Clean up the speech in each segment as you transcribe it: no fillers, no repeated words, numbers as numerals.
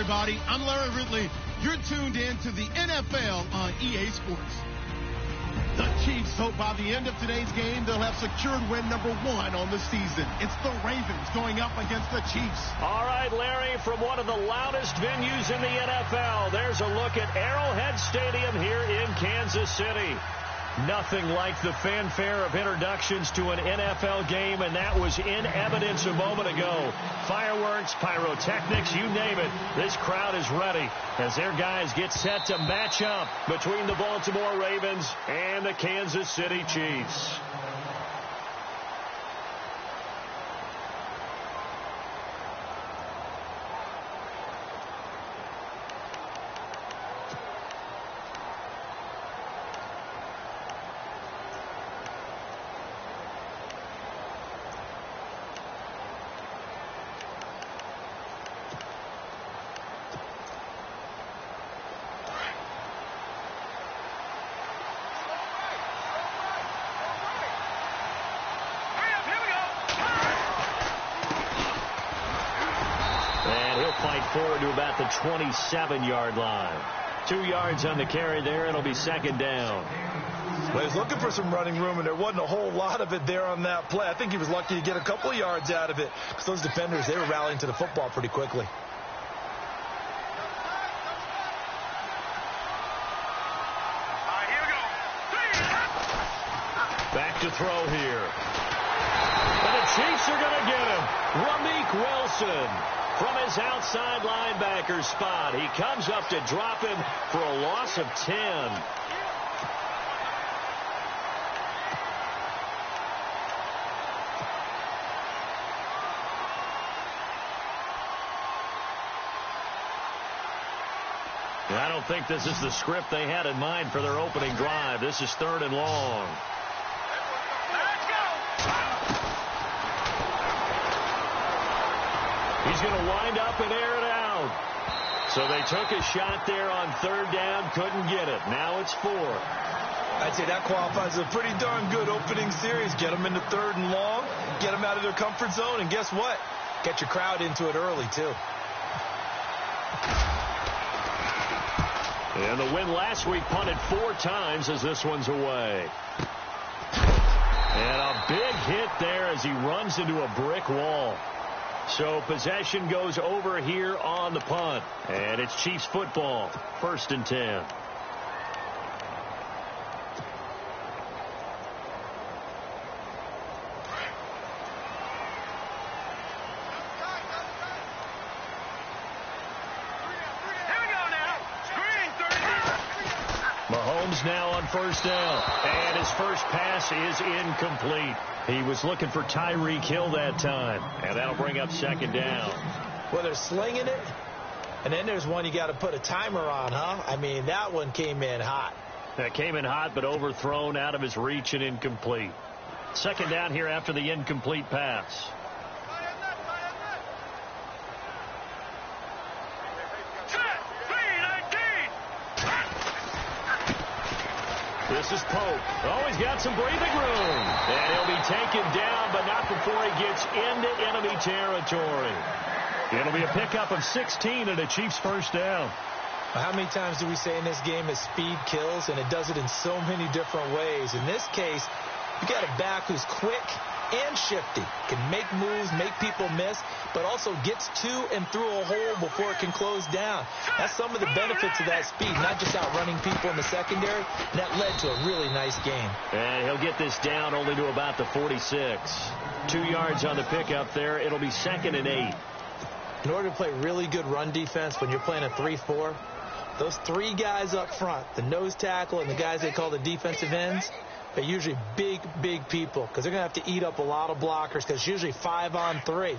everybody. I'm Larry Ridley. You're tuned in to the NFL on EA Sports. The Chiefs hope by the end of today's game they'll have secured win number 1 on the season. It's the Ravens going up against the Chiefs. All right, Larry, from one of the loudest venues in the NFL, there's a look at Arrowhead Stadium here in Kansas City. Nothing like the fanfare of introductions to an NFL game, and that was in evidence a moment ago. Fireworks, pyrotechnics, you name it. This crowd is ready as their guys get set to match up between the Baltimore Ravens and the Kansas City Chiefs. Fight forward to about the 27-yard line. 2 yards on the carry there. It'll be second down. Well, he's looking for some running room, and there wasn't a whole lot of it there on that play. I think he was lucky to get a couple of yards out of it because those defenders, they were rallying to the football pretty quickly. Back to throw here. And the Chiefs are going to get him. Ramik Wilson. From his outside linebacker spot, he comes up to drop him for a loss of 10. I don't think this is the script they had in mind for their opening drive. This is 3rd and long. He's going to wind up and air it out. So they took a shot there on 3rd down, couldn't get it. Now it's 4. I'd say that qualifies as a pretty darn good opening series. Get them into 3rd and long, get them out of their comfort zone, and guess what? Get your crowd into it early, too. And the win last week punted 4 times as this one's away. And a big hit there as he runs into a brick wall. So possession goes over here on the punt. And it's Chiefs football. 1st and 10. Mahomes now on 1st down. And his first pass is incomplete. He was looking for Tyreek Hill that time. And that'll bring up 2nd down. Well, they're slinging it. And then there's one you got to put a timer on, huh? I mean, that one came in hot. That came in hot, but overthrown out of his reach and incomplete. 2nd down here after the incomplete pass. This is Pope. Oh, he's got some breathing room. And he'll be taken down, but not before he gets into enemy territory. It'll be a pickup of 16 and a Chiefs 1st down. How many times do we say in this game that speed kills, and it does it in so many different ways? In this case, you got a back who's quick and shifty, can make moves, make people miss, but also gets to and through a hole before it can close down. That's some of the benefits of that speed, not just outrunning people in the secondary. And that led to a really nice game. And he'll get this down only to about the 46. 2 yards on the pickup there. It'll be 2nd and 8. In order to play really good run defense when you're playing a 3-4, those 3 guys up front, the nose tackle and the guys they call the defensive ends, they're usually big people because they're going to have to eat up a lot of blockers because it's usually 5-on-3.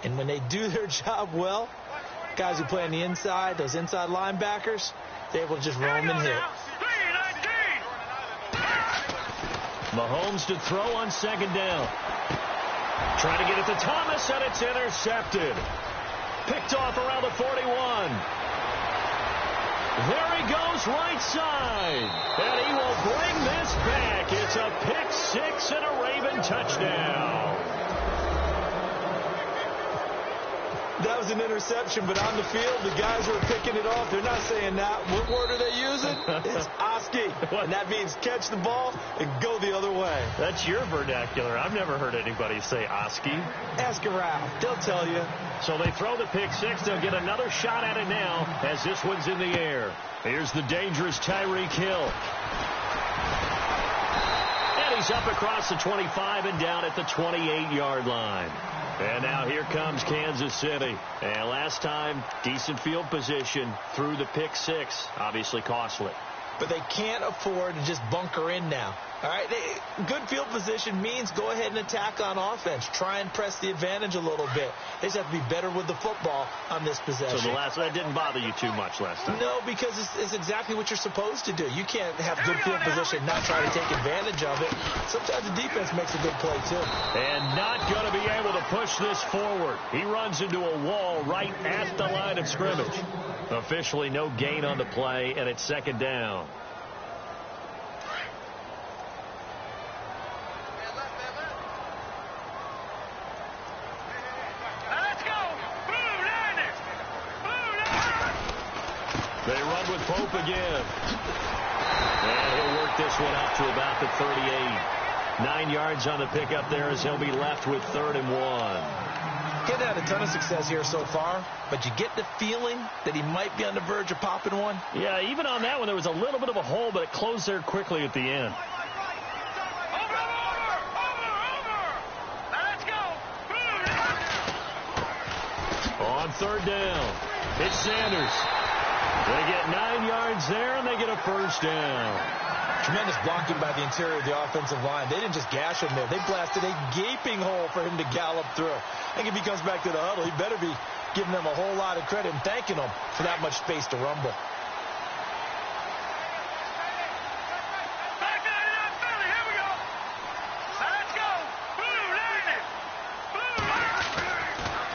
And when they do their job well, guys who play on the inside, those inside linebackers, they're able to just roam and hit. Mahomes to throw on 2nd down. Trying to get it to Thomas, and it's intercepted. Picked off around the 41. There he goes, right side. And he will bring this back. It's a pick 6 and a Raven touchdown. That was an interception, but on the field, the guys who are picking it off, they're not saying that. What word are they using? It's Oski. And that means catch the ball and go the other way. That's your vernacular. I've never heard anybody say Oski. Ask around. They'll tell you. So they throw the pick six. They'll get another shot at it now as this one's in the air. Here's the dangerous Tyreek Hill. And he's up across the 25 and down at the 28-yard line. And now here comes Kansas City. And last time, decent field position through the pick six. Obviously costly. But they can't afford to just bunker in now. All right, good field position means go ahead and attack on offense. Try and press the advantage a little bit. They just have to be better with the football on this possession. So that didn't bother you too much last time? No, because it's exactly what you're supposed to do. You can't have good field position and not try to take advantage of it. Sometimes the defense makes a good play, too. And not going to be able to push this forward. He runs into a wall right at the line of scrimmage. Officially no gain on the play, and it's second down. They run with Pope again. And he'll work this one out to about the 38. 9 yards on the pickup there as he'll be left with 3rd and 1. He's had a ton of success here so far, but you get the feeling that he might be on the verge of popping one. Yeah, even on that one, there was a little bit of a hole, but it closed there quickly at the end. On 3rd down, it's Sanders. They get 9 yards there, and they get a 1st down. Tremendous blocking by the interior of the offensive line. They didn't just gash him there. They blasted a gaping hole for him to gallop through. I think if he comes back to the huddle, he better be giving them a whole lot of credit and thanking them for that much space to rumble.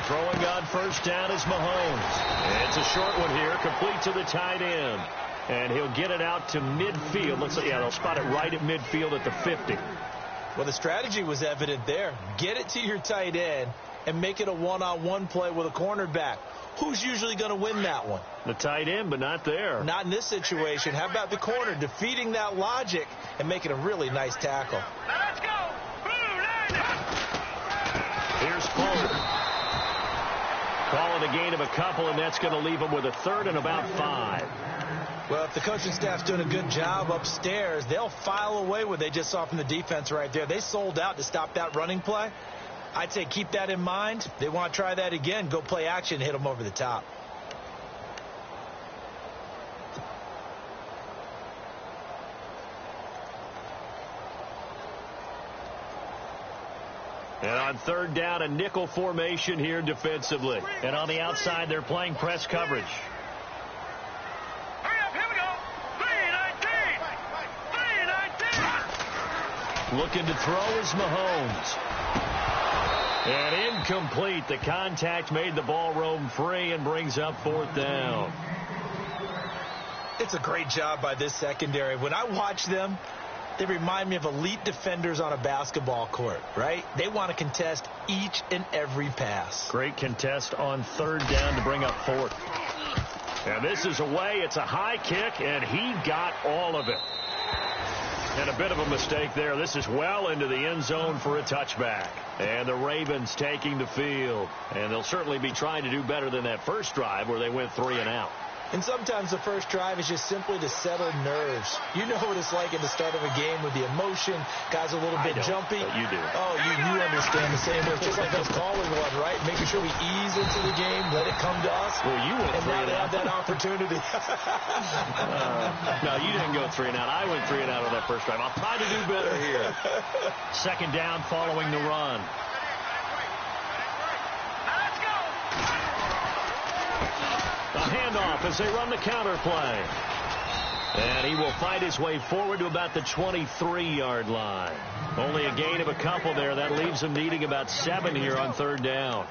Throwing on 1st down is Mahomes. It's a short one here, complete to the tight end. And he'll get it out to midfield. They'll spot it right at midfield at the 50. Well, the strategy was evident there. Get it to your tight end and make it a one-on-one play with a cornerback. Who's usually going to win that one? The tight end, but not there. Not in this situation. How about the corner defeating that logic and making a really nice tackle? Let's go. Here's Pope. Calling a gain of a couple, and that's going to leave him with a 3rd and about 5. Well, if the coaching staff's doing a good job upstairs, they'll file away what they just saw from the defense right there. They sold out to stop that running play. I'd say keep that in mind. They want to try that again. Go play action, hit them over the top. And on 3rd down, a nickel formation here defensively. And on the outside, they're playing press coverage. Hurry up, here we go. 3-19. Looking to throw is Mahomes. And incomplete. The contact made the ball roam free and brings up 4th down. It's a great job by this secondary. When I watch them, they remind me of elite defenders on a basketball court, right? They want to contest each and every pass. Great contest on 3rd down to bring up 4th. And this is away. It's a high kick, and he got all of it. And a bit of a mistake there. This is well into the end zone for a touchback. And the Ravens taking the field. And they'll certainly be trying to do better than that first drive where they went 3 and out. And sometimes the first drive is just simply to settle nerves. You know what it's like at the start of a game with the emotion. Guys a little bit jumpy. But you do. Oh, you understand the same way. It's just like us calling one, right? Making sure we ease into the game, let it come to us. Well, you went 3 and out. Have that opportunity. No, you didn't go 3 and out. I went 3 and out on that first drive. I'll try to do better here. 2nd down following the run. A handoff as they run the counter play. And he will fight his way forward to about the 23-yard line. Only a gain of a couple there. That leaves him needing about 7 here on 3rd down.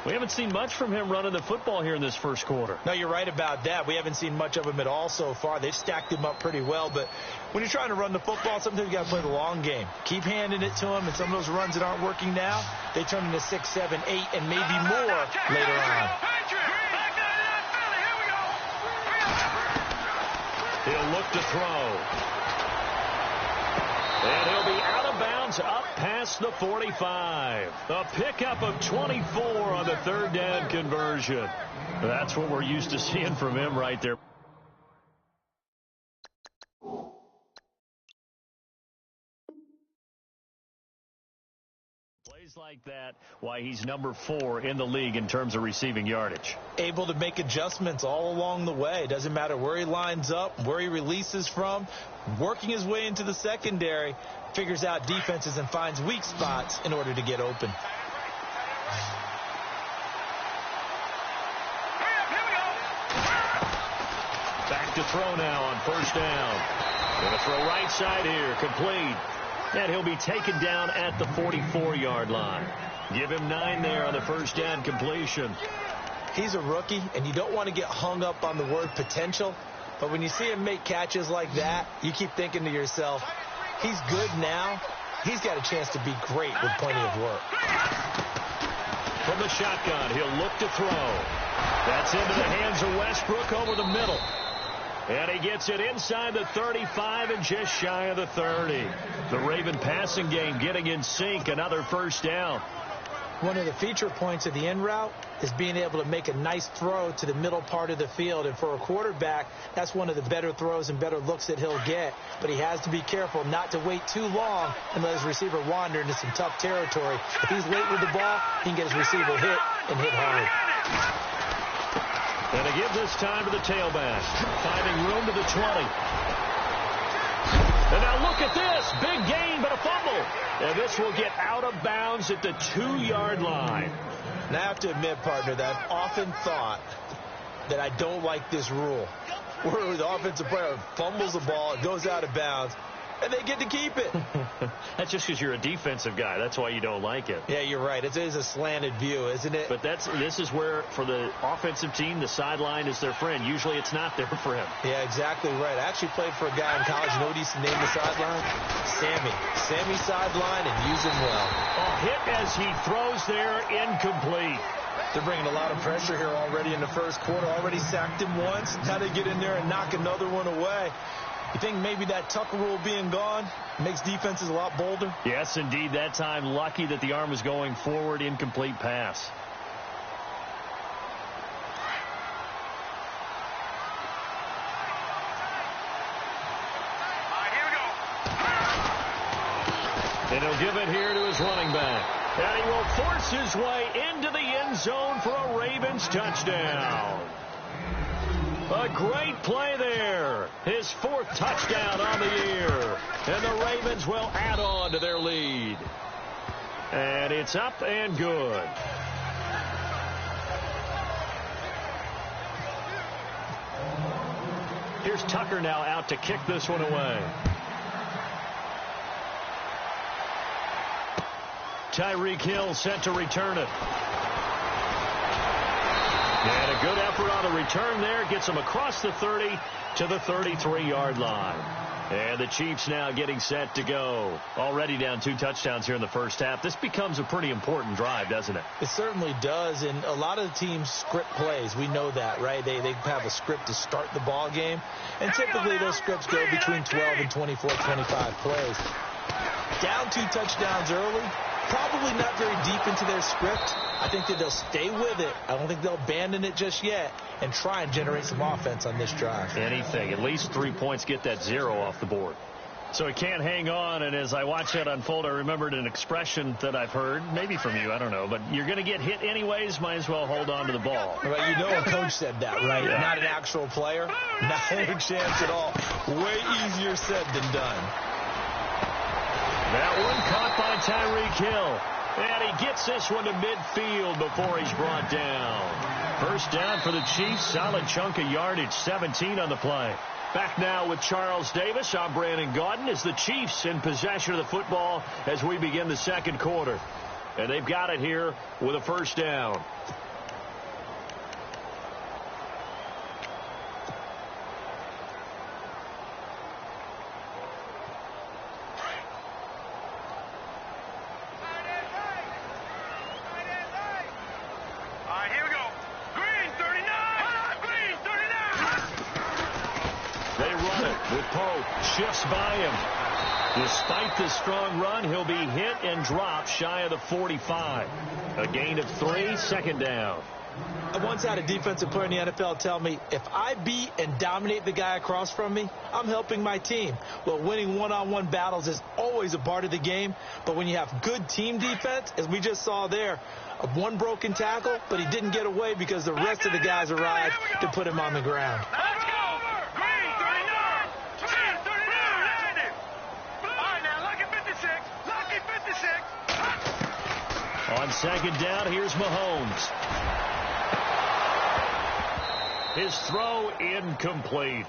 We haven't seen much from him running the football here in this first quarter. No, you're right about that. We haven't seen much of him at all so far. They've stacked him up pretty well, but when you're trying to run the football, sometimes you got to play the long game. Keep handing it to him, and some of those runs that aren't working now, they turn into 6, 7, 8, and maybe more later on. He'll look to throw. And he'll be out of bounds up past the 45. A pickup of 24 on the third down conversion. That's what we're used to seeing from him right there. Plays like that, why he's number 4 in the league in terms of receiving yardage. Able to make adjustments all along the way. Doesn't matter where he lines up, where he releases from. Working his way into the secondary, figures out defenses and finds weak spots in order to get open. Back to throw now on first down. Going to throw right side here, complete. And he'll be taken down at the 44-yard line. Give him 9 there on the first down completion. He's a rookie, and you don't want to get hung up on the word potential. But when you see him make catches like that, you keep thinking to yourself, he's good now. He's got a chance to be great with plenty of work. From the shotgun, he'll look to throw. That's into the hands of Westbrook over the middle. And he gets it inside the 35 and just shy of the 30. The Raven passing game getting in sync. Another first down. One of the feature points of the in route is being able to make a nice throw to the middle part of the field. And for a quarterback, that's one of the better throws and better looks that he'll get. But he has to be careful not to wait too long and let his receiver wander into some tough territory. If he's late with the ball, he can get his receiver hit and hit hard. And they give this time to the tailback, finding room to the 20. And now look at this. Big gain, but a fumble. And this will get out of bounds at the 2-yard line. And I have to admit, partner, that I've often thought that I don't like this rule, where the offensive player fumbles the ball, it goes out of bounds, and they get to keep it. That's just because you're a defensive guy. That's why you don't like it. Yeah, you're right. It is a slanted view, isn't it? But this is where, for the offensive team, the sideline is their friend. Usually it's not there for him. Yeah, exactly right. I actually played for a guy in college. You know what he used to name the sideline? Sammy. Sammy sideline, and use him well. A hit as he throws there, incomplete. They're bringing a lot of pressure here already in the first quarter. Already sacked him once. Now they get in there and knock another one away. You think maybe that Tucker rule being gone makes defenses a lot bolder? Yes, indeed. That time, lucky that the arm was going forward, incomplete pass. And he'll give it here to his running back. And he will force his way into the end zone for a Ravens touchdown. A great play there. His 4th touchdown on the year. And the Ravens will add on to their lead. And it's up and good. Here's Tucker now out to kick this one away. Tyreek Hill set to return it. And a good effort on the return there. Gets him across the 30 to the 33-yard line. And the Chiefs now getting set to go. Already down 2 touchdowns here in the first half. This becomes a pretty important drive, doesn't it? It certainly does. And a lot of the teams script plays. We know that, right? They have a script to start the ball game. And typically those scripts go between 12 and 24, 25 plays. Down 2 touchdowns early. Probably not very deep into their script. I think that they'll stay with it. I don't think they'll abandon it just yet and try and generate some offense on this drive. Anything. At least 3 points, get that 0 off the board. So he can't hang on, and as I watch that unfold, I remembered an expression that I've heard, maybe from you, I don't know, but you're going to get hit anyways, might as well hold on to the ball. Well, you know a coach said that, right? Yeah. Not an actual player. Not a chance at all. Way easier said than done. That one caught by Tyreek Hill. And he gets this one to midfield before he's brought down. First down for the Chiefs. Solid chunk of yardage. 17 on the play. Back now with Charles Davis. I'm Brandon Gaudin as the Chiefs in possession of the football as we begin the second quarter. And they've got it here with a first down. Shifts by him. Despite the strong run, he'll be hit and dropped shy of the 45. A gain of 3, second down. I once had a defensive player in the NFL tell me, if I beat and dominate the guy across from me, I'm helping my team. Well, winning one-on-one battles is always a part of the game, but when you have good team defense, as we just saw there, one broken tackle, but he didn't get away because the rest of the guys arrived to put him on the ground. On second down, here's Mahomes. His throw incomplete.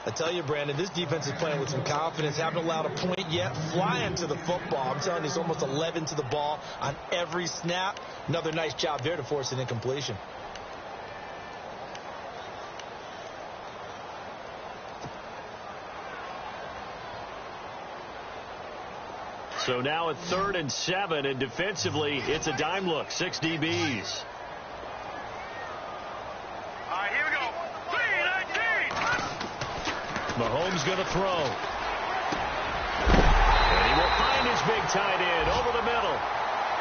I tell you, Brandon, this defense is playing with some confidence. Haven't allowed a point yet. Flying to the football. I'm telling you, it's almost 11 to the ball on every snap. Another nice job there to force an incompletion. So now at 3rd and 7, and defensively, it's a dime look. 6 DBs. All right, here we go. 3-19. Mahomes going to throw. And he will find his big tight end over the middle.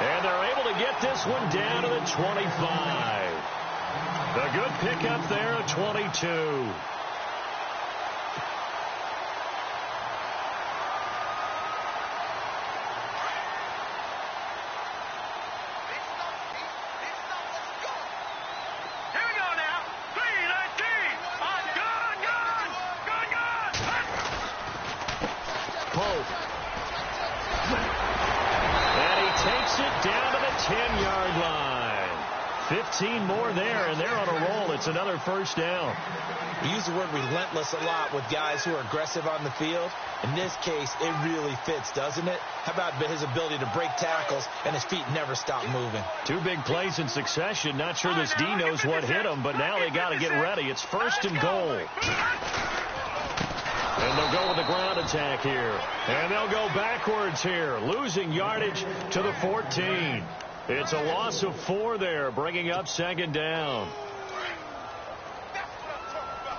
And they're able to get this one down to the 25. The good pickup there at 22. And he takes it down to the 10-yard line. 15 more there, and they're on a roll. It's another first down. We use the word relentless a lot with guys who are aggressive on the field. In this case, it really fits, doesn't it? How about his ability to break tackles and his feet never stop moving? 2 big plays in succession. Not sure this D knows what hit him, but now they got to get ready. It's 1st and goal. And they'll go with the ground attack here. And they'll go backwards here, losing yardage to the 14. It's a loss of 4 there, bringing up 2nd down. All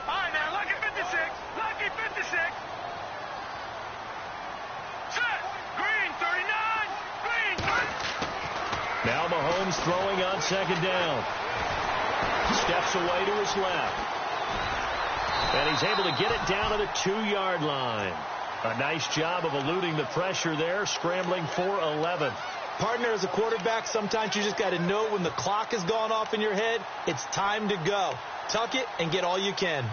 right, now, lucky 56. Lucky 56. Set. Green, 39. Green, 30. Now Mahomes throwing on 2nd down. Steps away to his left. And he's able to get it down to the 2-yard line. A nice job of eluding the pressure there, scrambling for 11. Partner, as a quarterback, sometimes you just got to know when the clock has gone off in your head, it's time to go. Tuck it and get all you can.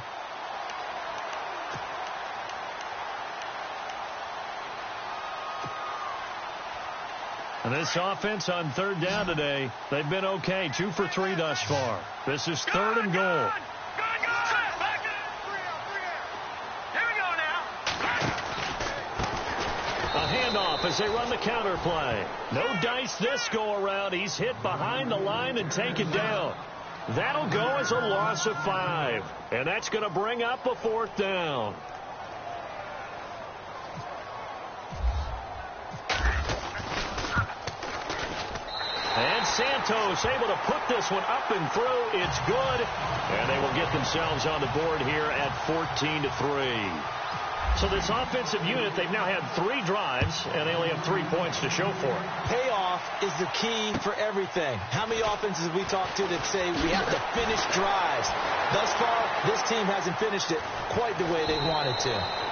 And this offense on 3rd down today, they've been okay. 2 for 3 thus far. This is 3rd and goal. A handoff as they run the counter play. No dice this go around. He's hit behind the line and taken down. That'll go as a loss of 5. And that's going to bring up a 4th down. And Santos able to put this one up and through. It's good. And they will get themselves on the board here at 14-3. So this offensive unit, they've now had 3 drives, and they only have 3 points to show for it. Payoff is the key for everything. How many offenses have we talked to that say we have to finish drives? Thus far, this team hasn't finished it quite the way they wanted to.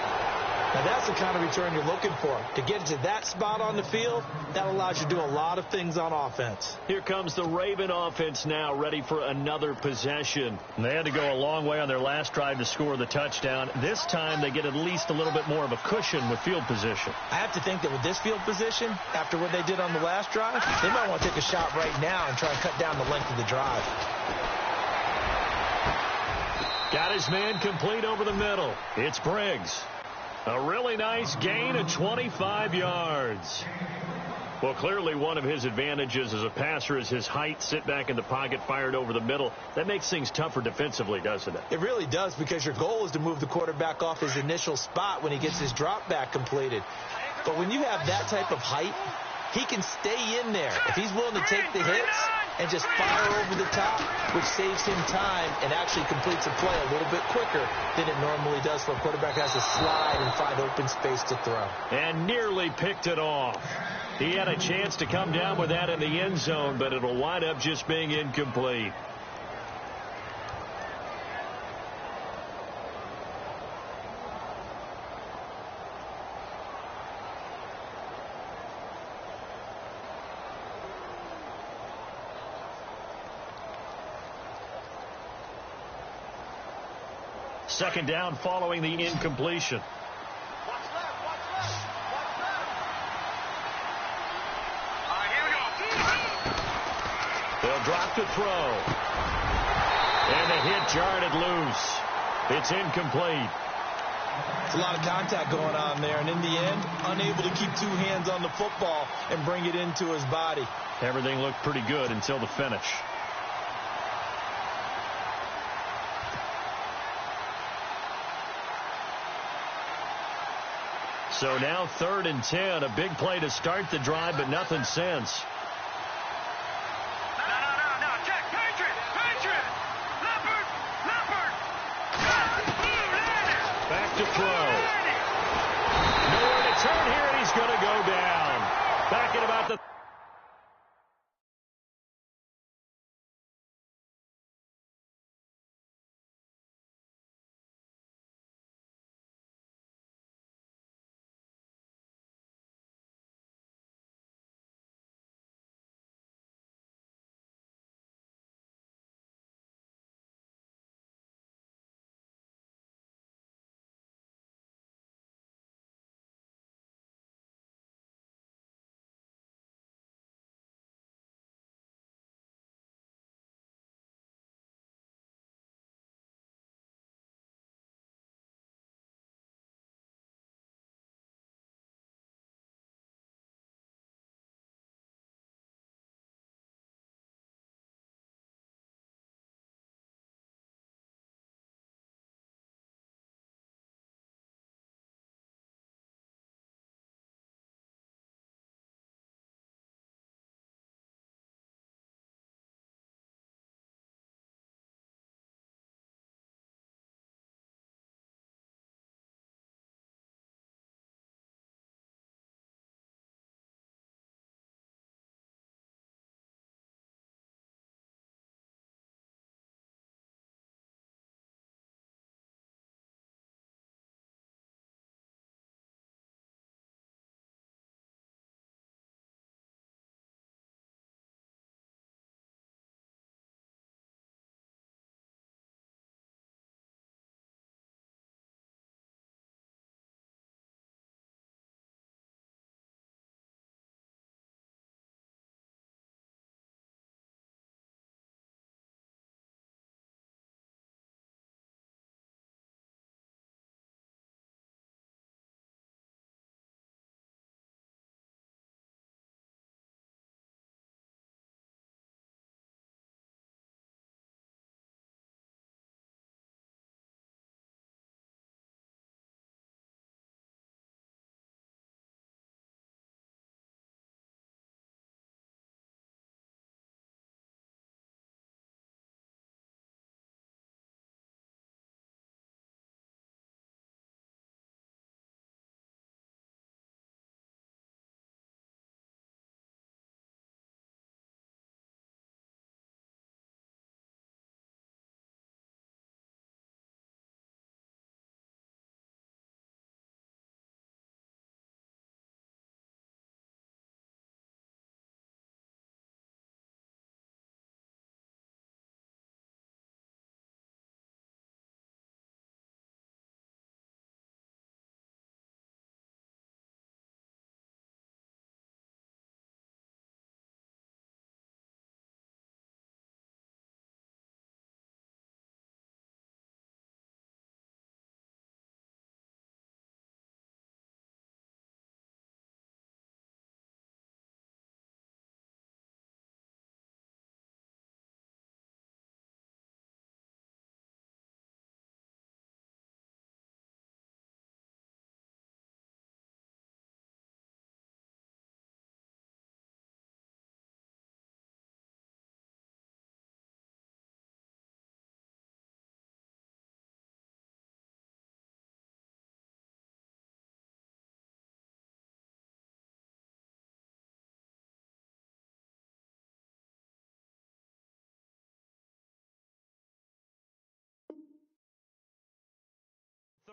Now, that's the kind of return you're looking for. To get to that spot on the field, that allows you to do a lot of things on offense. Here comes the Raven offense now, ready for another possession. And they had to go a long way on their last drive to score the touchdown. This time, they get at least a little bit more of a cushion with field position. I have to think that with this field position, after what they did on the last drive, they might want to take a shot right now and try and cut down the length of the drive. Got his man complete over the middle. It's Briggs. A really nice gain of 25 yards. Well, clearly one of his advantages as a passer is his height. Sit back in the pocket, fired over the middle. That makes things tougher defensively, doesn't it? It really does, because your goal is to move the quarterback off his initial spot when he gets his drop back completed. But when you have that type of height, he can stay in there if he's willing to take the hits and just fire over the top, which saves him time and actually completes a play a little bit quicker than it normally does for a quarterback who has to slide and find open space to throw. And nearly picked it off. He had a chance to come down with that in the end zone, but it'll wind up just being incomplete. Second down following the incompletion. They'll drop to throw. And the hit jarred it loose. It's incomplete. It's a lot of contact going on there, and in the end, unable to keep two hands on the football and bring it into his body. Everything looked pretty good until the finish. So now 3rd and 10, a big play to start the drive, but nothing since. No, check, Patriot, Leopard. Back to throw. Nowhere to turn here, and he's going to go down. Back at about the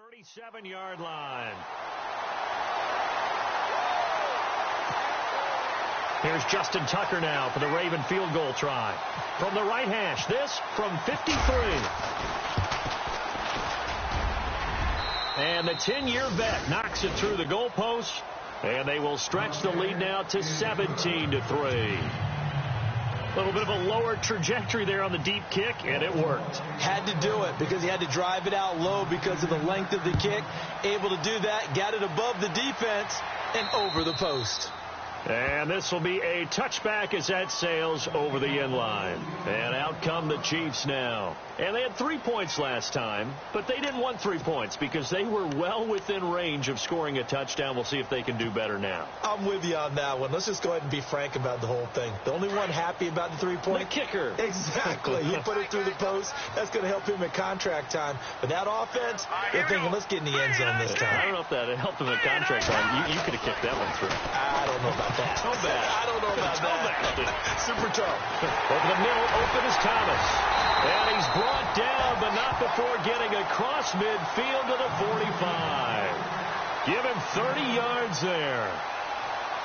37-yard line. Here's Justin Tucker now for the Raven field goal try. From the right hash, this from 53. And the 10-year vet knocks it through the goalpost, and they will stretch the lead now to 17-3. A little bit of a lower trajectory there on the deep kick, and it worked. Had to do it because he had to drive it out low because of the length of the kick. Able to do that, got it above the defense and over the post. And this will be a touchback as that sails over the end line. And out come the Chiefs now. And they had 3 points last time, but they didn't want 3 points because they were well within range of scoring a touchdown. We'll see if they can do better now. I'm with you on that one. Let's just go ahead and be frank about the whole thing. The only one happy about the 3-point. The kicker. Exactly. He put it through the post. That's going to help him in contract time. But that offense, they're thinking, let's get in the end zone this time. I don't know if that helped him in contract time. You could have kicked that one through. I don't know about that. So bad. I don't know about that. Super tough. Over the middle, open is Thomas. And he's brought down, but not before getting across midfield to the 45. Give him 30 yards there.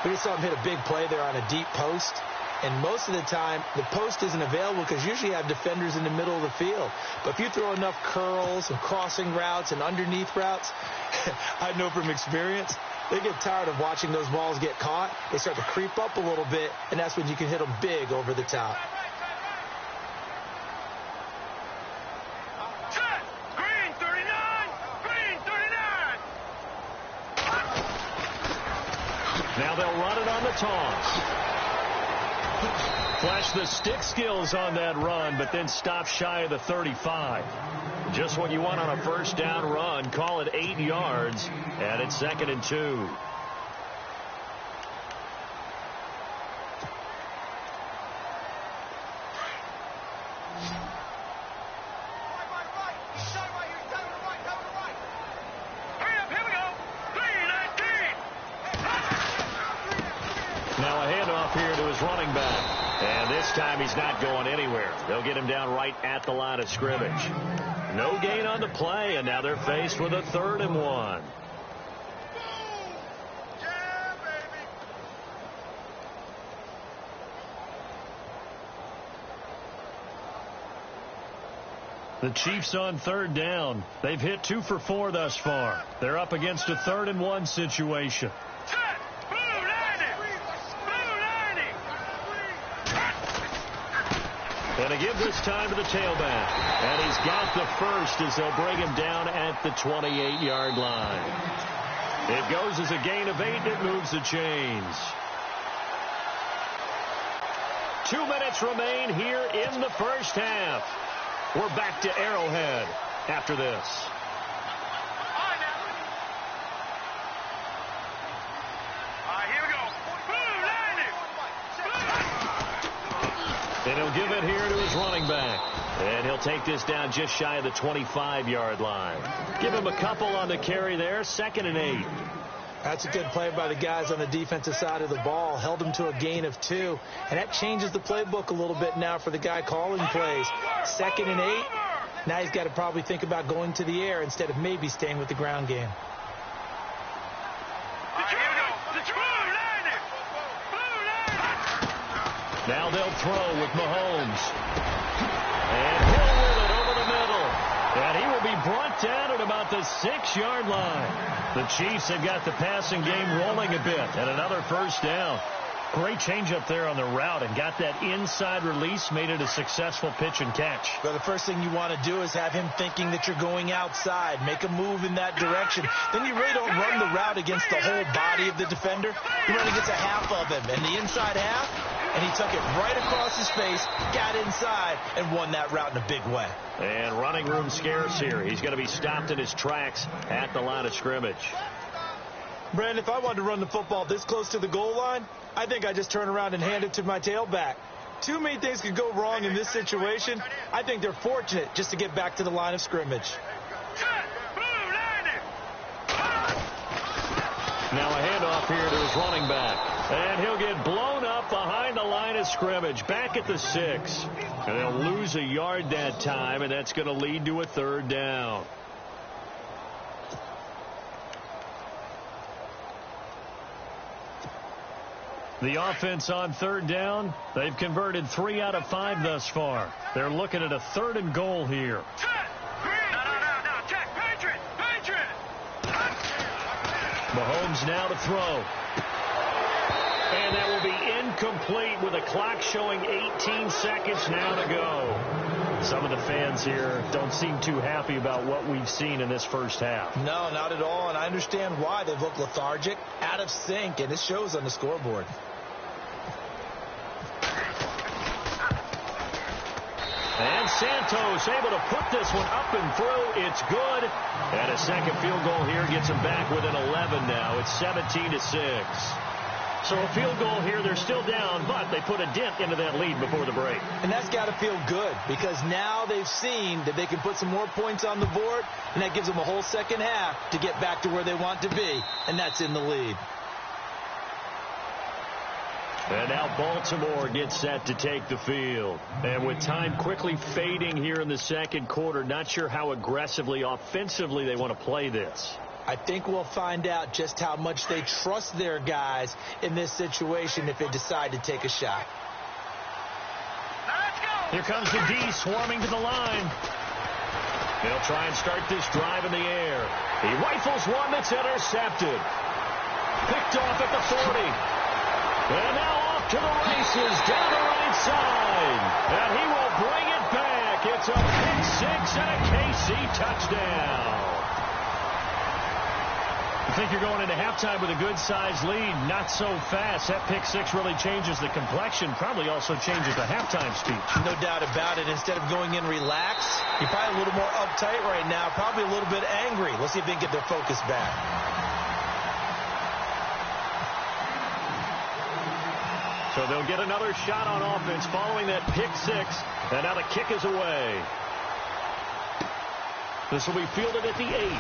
We just saw him hit a big play there on a deep post. And most of the time, the post isn't available because usually you have defenders in the middle of the field. But if you throw enough curls and crossing routes and underneath routes, I know from experience, they get tired of watching those balls get caught. They start to creep up a little bit, and that's when you can hit them big over the top. Green 39! Green 39! Now they'll run it on the toss. Flash the stick skills on that run, but then stop shy of the 35. Just what you want on a first down run. Call it 8 yards, and it's 2nd and 2. Now a handoff here to his running back. And this time he's not going anywhere. They'll get him down right at the line of scrimmage. No gain on the play, and now they're faced with a 3rd and 1. Yeah, baby! The Chiefs on 3rd down. They've hit 2 for 4 thus far. They're up against a 3rd and 1 situation. And to give this time to the tailback. And he's got the first as they'll bring him down at the 28-yard line. It goes as a gain of 8, and it moves the chains. 2 minutes remain here in the first half. We're back to Arrowhead after this. And he'll give it here to his running back. And he'll take this down just shy of the 25-yard line. Give him a couple on the carry there. 2nd and 8. That's a good play by the guys on the defensive side of the ball. Held him to a gain of 2. And that changes the playbook a little bit now for the guy calling plays. 2nd and 8. Now he's got to probably think about going to the air instead of maybe staying with the ground game. Now they'll throw with Mahomes. And Hill with it over the middle. And he will be brought down at about the 6-yard line. The Chiefs have got the passing game rolling a bit. And another first down. Great change up there on the route and got that inside release, made it a successful pitch and catch. Well, the first thing you want to do is have him thinking that you're going outside. Make a move in that direction. Then you really don't run the route against the whole body of the defender. You run against a half of him. And the inside half, and he took it right across his face, got inside, and won that route in a big way. And running room scarce here. He's going to be stopped in his tracks at the line of scrimmage. Brandon, if I wanted to run the football this close to the goal line, I think I just turn around and hand it to my tailback. Too many things could go wrong in this situation. I think they're fortunate just to get back to the line of scrimmage. Now a handoff here to his running back. And he'll get blown up behind the line of scrimmage, back at the 6. And they'll lose a yard that time, and that's going to lead to a 3rd down. The offense on third down, they've converted 3 out of 5 thus far. They're looking at a 3rd and goal here. No. Check. Patriot. Mahomes now to throw. And that will be incomplete with a clock showing 18 seconds now to go. Some of the fans here don't seem too happy about what we've seen in this first half. No, not at all, and I understand why. They've looked lethargic, out of sync, and it shows on the scoreboard. And Santos able to put this one up and through. It's good. And a second field goal here gets them back within 11 now. It's 17-6. So a field goal here, they're still down, but they put a dent into that lead before the break. And that's got to feel good because now they've seen that they can put some more points on the board, and that gives them a whole second half to get back to where they want to be, and that's in the lead. And now Baltimore gets set to take the field. And with time quickly fading here in the second quarter, not sure how aggressively, offensively they want to play this. I think we'll find out just how much they trust their guys in this situation if they decide to take a shot. Let's go. Here comes the D swarming to the line. He'll try and start this drive in the air. He rifles one that's intercepted. Picked off at the 40. And now off to the races down the right side. And he will bring it back. It's a pick six and a KC touchdown. I think you're going into halftime with a good-sized lead. Not so fast. That pick six really changes the complexion. Probably also changes the halftime speech. No doubt about it. Instead of going in relaxed, you're probably a little more uptight right now. Probably a little bit angry. Let's see if they can get their focus back. So they'll get another shot on offense following that pick six. And now the kick is away. This will be fielded at the 8.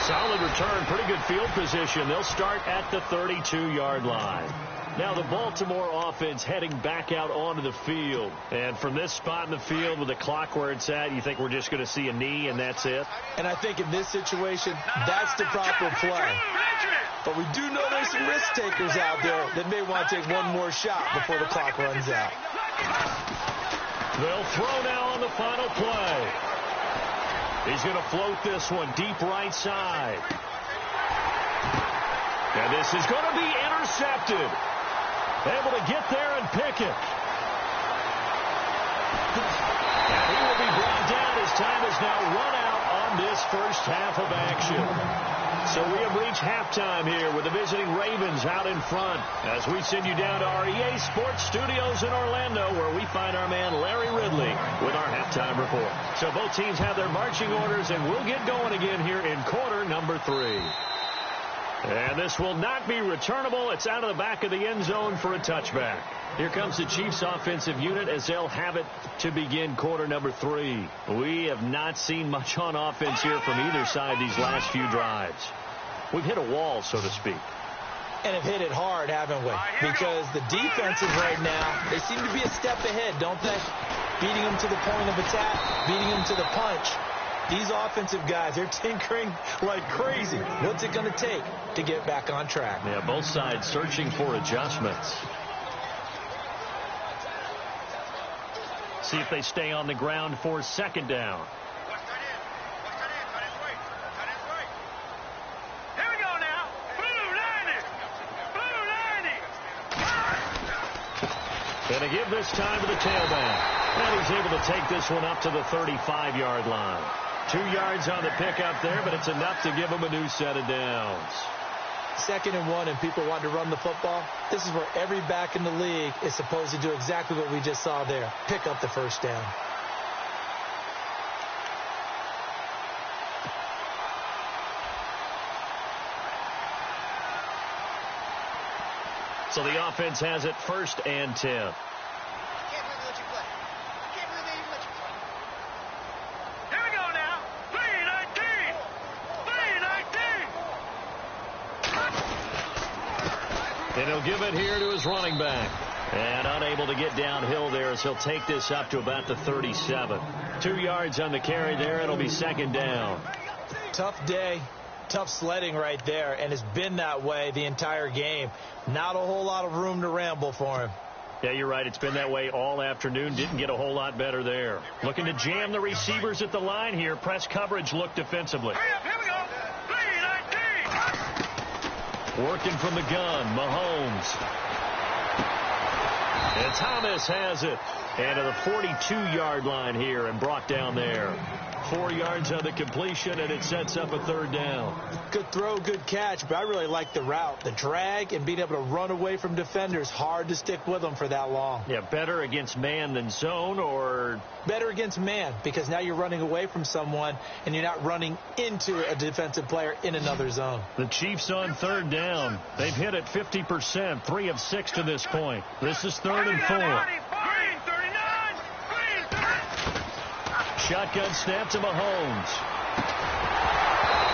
Solid return, pretty good field position. They'll start at the 32-yard line. Now the Baltimore offense heading back out onto the field. And from this spot in the field with the clock where it's at, you think we're just going to see a knee and that's it? And I think in this situation, that's the proper play. But we do know there's some risk takers out there that may want to take one more shot before the clock runs out. They'll throw now on the final play. He's going to float this one deep right side. And this is going to be intercepted. Able to get there and pick it. And he will be brought down as time is now run out on this first half of action. So we have reached halftime here with the visiting Ravens out in front as we send you down to our EA Sports Studios in Orlando where we find our man Larry Ridley with our halftime report. So both teams have their marching orders and we'll get going again here in quarter number 3. And this will not be returnable. It's out of the back of the end zone for a touchback. Here comes the Chiefs offensive unit as they'll have it to begin quarter number 3. We have not seen much on offense here from either side these last few drives. We've hit a wall, so to speak. And have hit it hard, haven't we? Because the defenses right now, they seem to be a step ahead, don't they? Beating them to the point of attack, beating them to the punch. These offensive guys, they're tinkering like crazy. What's it going to take to get back on track? Yeah, both sides searching for adjustments. See if they stay on the ground for second down. Here we go now. Blue 90. And to give this time to the tailback. And he's able to take this one up to the 35-yard line. 2 yards on the pickup there, but it's enough to give him a new set of downs. 2nd and 1 and people want to run the football. This is where every back in the league is supposed to do exactly what we just saw there. Pick up the first down. So the offense has it 1st and 10. And he'll give it here to his running back. And unable to get downhill there as he'll take this up to about the 37. 2 yards on the carry there. It'll be second down. Tough day. Tough sledding right there, and it's been that way the entire game. Not a whole lot of room to ramble for him. Yeah, you're right. It's been that way all afternoon. Didn't get a whole lot better there. Looking to jam the receivers at the line here. Press coverage look defensively. Here we go. 3-19. Working from the gun, Mahomes. And Thomas has it. And to the 42-yard line here and brought down there. 4 yards on the completion, and it sets up a third down. Good throw, good catch, but I really like the route. The drag and being able to run away from defenders, hard to stick with them for that long. Yeah, better against man than zone, or? Better against man, because now you're running away from someone, and you're not running into a defensive player in another zone. The Chiefs on third down. They've hit it 50%, 3 of 6 to this point. This is 3rd and 4. Shotgun snap to Mahomes.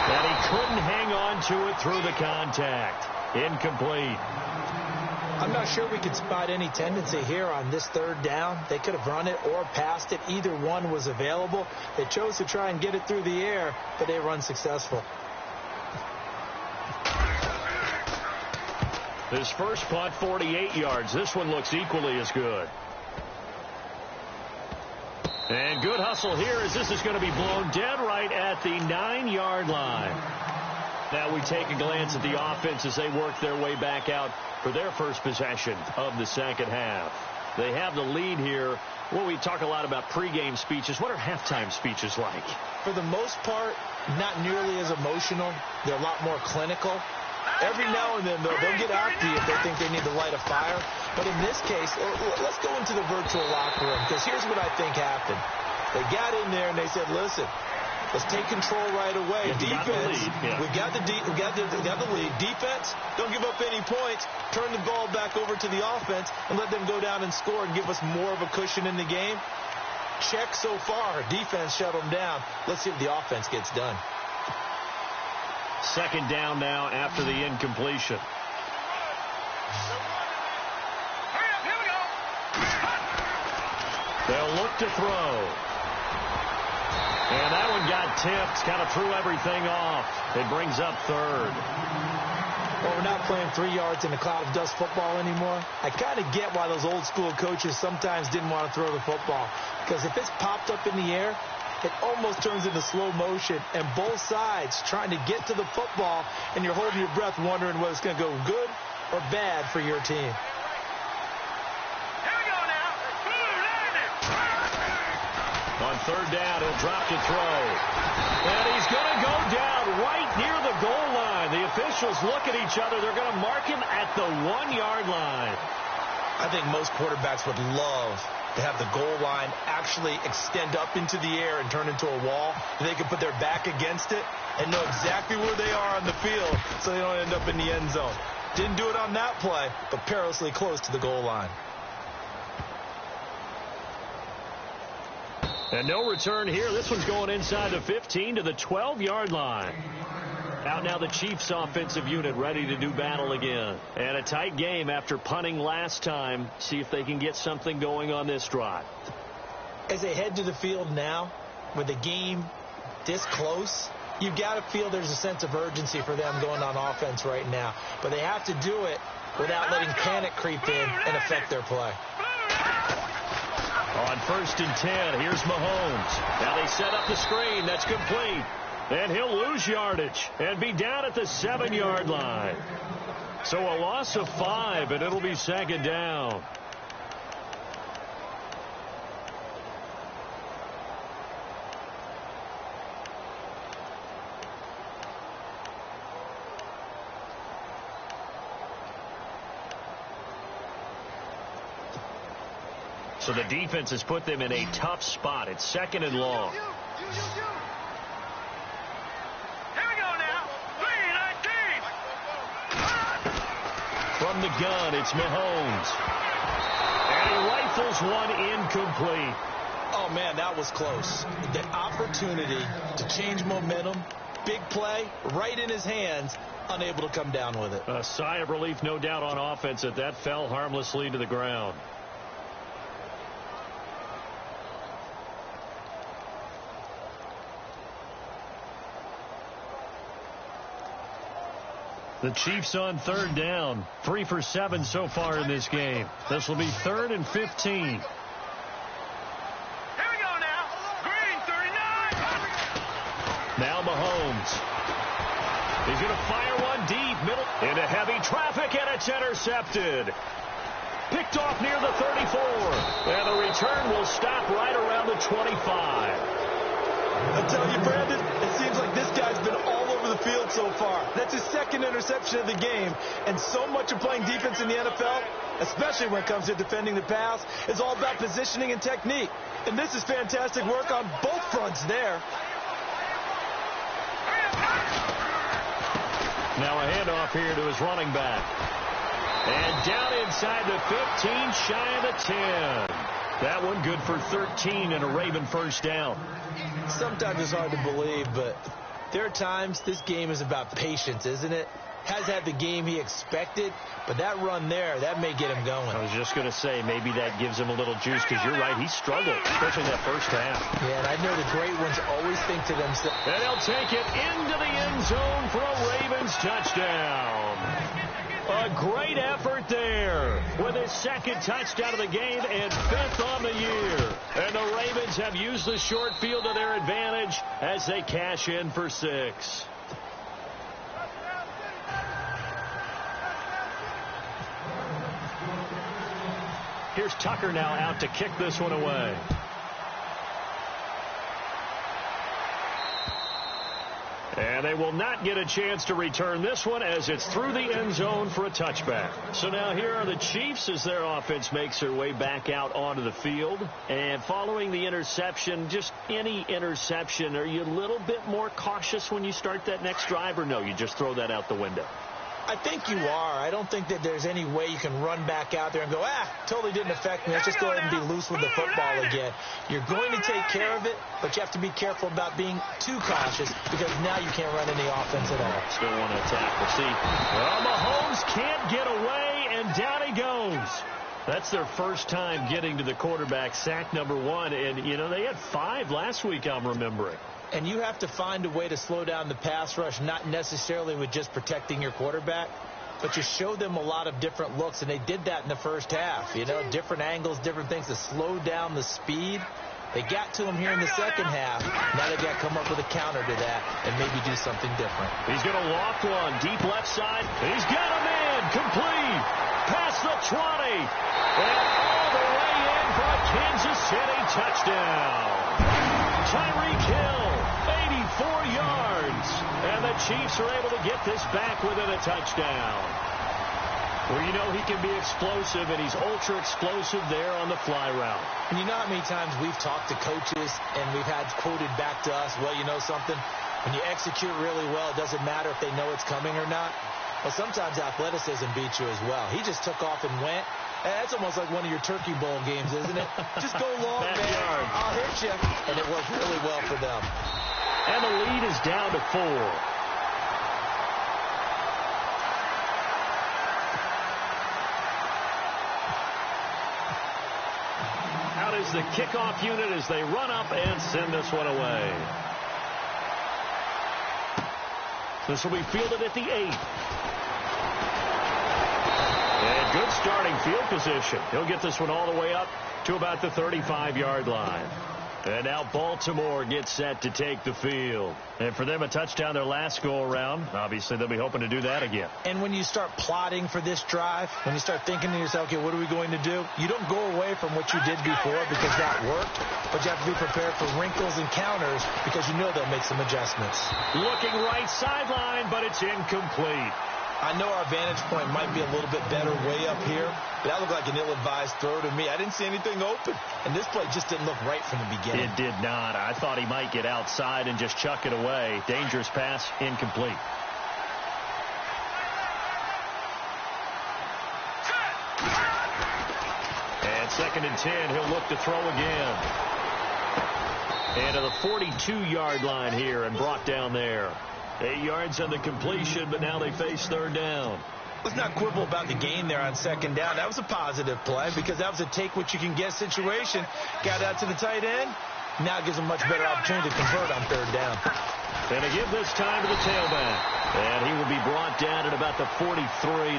And he couldn't hang on to it through the contact. Incomplete. I'm not sure we could spot any tendency here on this third down. They could have run it or passed it. Either one was available. They chose to try and get it through the air, but they were unsuccessful. His first punt, 48 yards. This one looks equally as good. And good hustle here as this is going to be blown dead right at the 9-yard line. Now we take a glance at the offense as they work their way back out for their first possession of the second half. They have the lead here. Well, we talk a lot about pregame speeches. What are halftime speeches like? For the most part, not nearly as emotional. They're a lot more clinical. Every now and then, though, they'll get after you if they think they need to light a fire. But in this case, let's go into the virtual locker room, because here's what I think happened. They got in there and they said, listen, let's take control right away. Defense, we got the lead. Defense, don't give up any points. Turn the ball back over to the offense and let them go down and score and give us more of a cushion in the game. Check so far. Defense shut them down. Let's see if the offense gets done. Second down now after the incompletion. They'll look to throw. And that one got tipped, kind of threw everything off. It brings up third. Well, we're not playing 3 yards in a cloud of dust football anymore. I kind of get why those old school coaches sometimes didn't want to throw the football. Because if it's popped up in the air, it almost turns into slow motion, and both sides trying to get to the football, and you're holding your breath wondering whether it's going to go good or bad for your team. Here we go now. On third down, he'll drop to throw. And he's going to go down right near the goal line. The officials look at each other. They're going to mark him at the 1-yard line. I think most quarterbacks would love to have the goal line actually extend up into the air and turn into a wall. They can put their back against it and know exactly where they are on the field so they don't end up in the end zone. Didn't do it on that play, but perilously close to the goal line. And no return here. This one's going inside the 15 to the 12-yard line. Out now the Chiefs offensive unit ready to do battle again. And a tight game after punting last time. See if they can get something going on this drive. As they head to the field now, with the game this close, you've got to feel there's a sense of urgency for them going on offense right now. But they have to do it without letting panic creep in and affect their play. On 1st and 10, here's Mahomes. Now they set up the screen. That's complete. And he'll lose yardage and be down at the 7-yard line. So a loss of 5, and it'll be second down. So the defense has put them in a tough spot. It's 2nd and long. Here we go now. 3-19. From the gun, it's Mahomes. And he rifles one incomplete. Oh, man, that was close. The opportunity to change momentum, big play, right in his hands, unable to come down with it. A sigh of relief, no doubt, on offense that fell harmlessly to the ground. The Chiefs on third down. 3 for 7 so far in this game. This will be 3rd and 15. Here we go now. Green, 39. Now Mahomes. He's going to fire one deep. Middle into heavy traffic, and it's intercepted. Picked off near the 34. And the return will stop right around the 25. I tell you, Brandon, it seems like this guy's been all over the field so far. That's his 2nd interception of the game. And so much of playing defense in the NFL, especially when it comes to defending the pass, is all about positioning and technique. And this is fantastic work on both fronts there. Now a handoff here to his running back. And down inside the 15, shy of the 10. That one good for 13 and a Raven first down. Sometimes it's hard to believe, but there are times this game is about patience, isn't it? Has had the game he expected, but that run there, that may get him going. I was just going to say, maybe that gives him a little juice, because you're right, he struggled, especially in that first half. Yeah, and I know the great ones always think to themselves. And he'll take it into the end zone for a Ravens touchdown. A great effort there with his 2nd touchdown of the game and 5th on the year. And the Ravens have used the short field to their advantage as they cash in for 6. Here's Tucker now out to kick this one away. And they will not get a chance to return this one as it's through the end zone for a touchback. So now here are the Chiefs as their offense makes their way back out onto the field. And following the interception, just any interception, are you a little bit more cautious when you start that next drive, or no, you just throw that out the window? I think you are. I don't think that there's any way you can run back out there and go, totally didn't affect me. Let's just go ahead and be loose with the football again. You're going to take care of it, but you have to be careful about being too cautious, because now you can't run any offense at all. Still want to attack. We'll see. Well, Mahomes can't get away, and down he goes. That's their first time getting to the quarterback, sack number 1. And, you know, they had 5 last week, I'm remembering. And you have to find a way to slow down the pass rush, not necessarily with just protecting your quarterback, but you show them a lot of different looks, and they did that in the first half. You know, different angles, different things to slow down the speed. They got to him here in the second half. Now they got to come up with a counter to that and maybe do something different. He's going to loft one deep left side. He's got a man complete past the 20 and all the way in for a Kansas City touchdown. Tyreek Hill, 84 yards, and the Chiefs are able to get this back within a touchdown. Well, you know he can be explosive, and he's ultra explosive there on the fly route. And you know how many times we've talked to coaches and we've had quoted back to us, well, you know something? When you execute really well, it doesn't matter if they know it's coming or not. Well, sometimes athleticism beats you as well. He just took off and went. That's almost like one of your Turkey Bowl games, isn't it? Just go long, man. I'll hit you. And it worked really well for them. And the lead is down to 4. Out is the kickoff unit as they run up and send this one away. This will be fielded at the 8. And good starting field position. He'll get this one all the way up to about the 35-yard line. And now Baltimore gets set to take the field. And for them, a touchdown their last go-around. Obviously, they'll be hoping to do that again. And when you start plotting for this drive, when you start thinking to yourself, okay, what are we going to do? You don't go away from what you did before because that worked, but you have to be prepared for wrinkles and counters because you know they'll make some adjustments. Looking right sideline, but it's incomplete. I know our vantage point might be a little bit better way up here, but that looked like an ill-advised throw to me. I didn't see anything open, and this play just didn't look right from the beginning. It did not. I thought he might get outside and just chuck it away. Dangerous pass, incomplete. And 2nd and 10, he'll look to throw again. And to the 42-yard line here and brought down there. 8 yards on the completion, but now they face 3rd down. Let's not quibble about the gain there on 2nd down. That was a positive play because that was a take-what-you-can-get situation. Got out to the tight end. Now it gives them much better opportunity to convert on 3rd down. And to give this time to the tailback. And he will be brought down at about the 43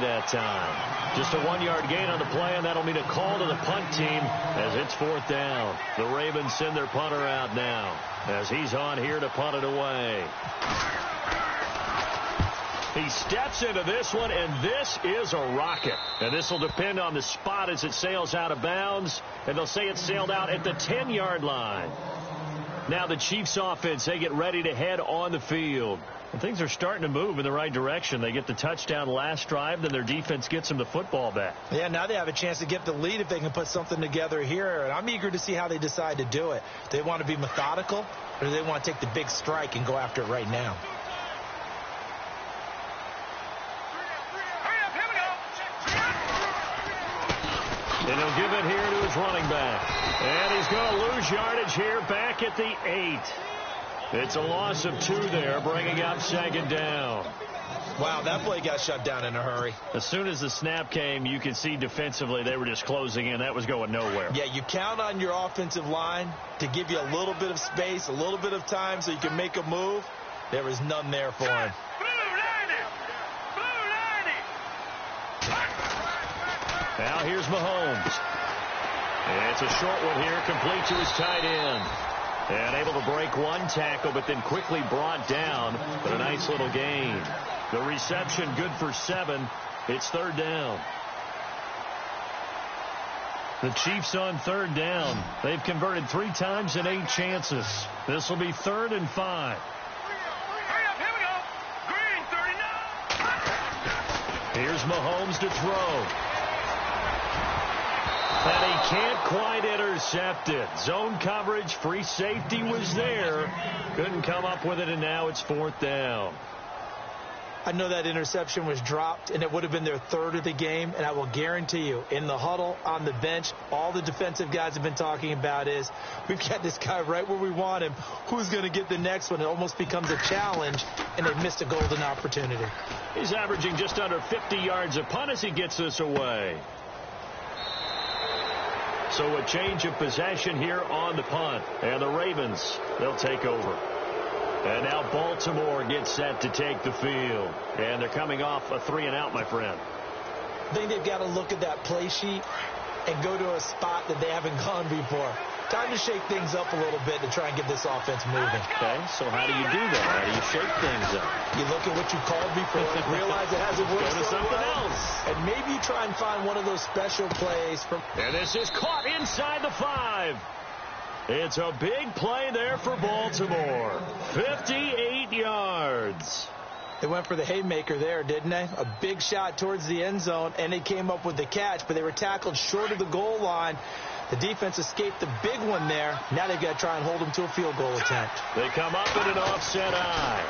that time. Just a 1-yard gain on the play, and that'll mean a call to the punt team as it's 4th down. The Ravens send their punter out now as he's on here to punt it away. He steps into this one, and this is a rocket. And this will depend on the spot as it sails out of bounds, and they'll say it sailed out at the 10-yard line. Now the Chiefs offense, they get ready to head on the field. And things are starting to move in the right direction. They get the touchdown last drive, then their defense gets them the football back. Yeah, now they have a chance to get the lead if they can put something together here. And I'm eager to see how they decide to do it. Do they want to be methodical, or do they want to take the big strike and go after it right now? And he'll give it here to his running back. And he's going to lose yardage here back at the 8. It's a loss of 2 there, bringing up 2nd down. Wow, that play got shut down in a hurry. As soon as the snap came, you could see defensively they were just closing in. That was going nowhere. Yeah, you count on your offensive line to give you a little bit of space, a little bit of time so you can make a move. There was none there for him. Now here's Mahomes. And it's a short one here, complete to his tight end. And able to break 1 tackle, but then quickly brought down. But a nice little gain. The reception good for 7. It's 3rd down. The Chiefs on 3rd down. They've converted 3 times in 8 chances. This will be 3rd and 5. Here we go. Green 39. Here's Mahomes to throw. And he can't quite intercept it. Zone coverage, free safety was there. Couldn't come up with it, and now it's 4th down. I know that interception was dropped, and it would have been their 3rd of the game. And I will guarantee you, in the huddle, on the bench, all the defensive guys have been talking about is, we've got this guy right where we want him. Who's going to get the next one? It almost becomes a challenge, and they missed a golden opportunity. He's averaging just under 50 yards a punt as he gets this away. So a change of possession here on the punt. And the Ravens, they'll take over. And now Baltimore gets set to take the field. And they're coming off a 3-and-out, my friend. I think they've got to look at that play sheet and go to a spot that they haven't gone before. Time to shake things up a little bit to try and get this offense moving. Okay, so how do you do that? How do you shake things up? You look at what you called before, realize it hasn't worked so something else. And maybe you try and find one of those special plays. And this is caught inside the 5. It's a big play there for Baltimore. 58 yards. They went for the haymaker there, didn't they? A big shot towards the end zone, and they came up with the catch, but they were tackled short of the goal line. The defense escaped the big one there. Now they've got to try and hold them to a field goal attempt. They come up in an offset eye.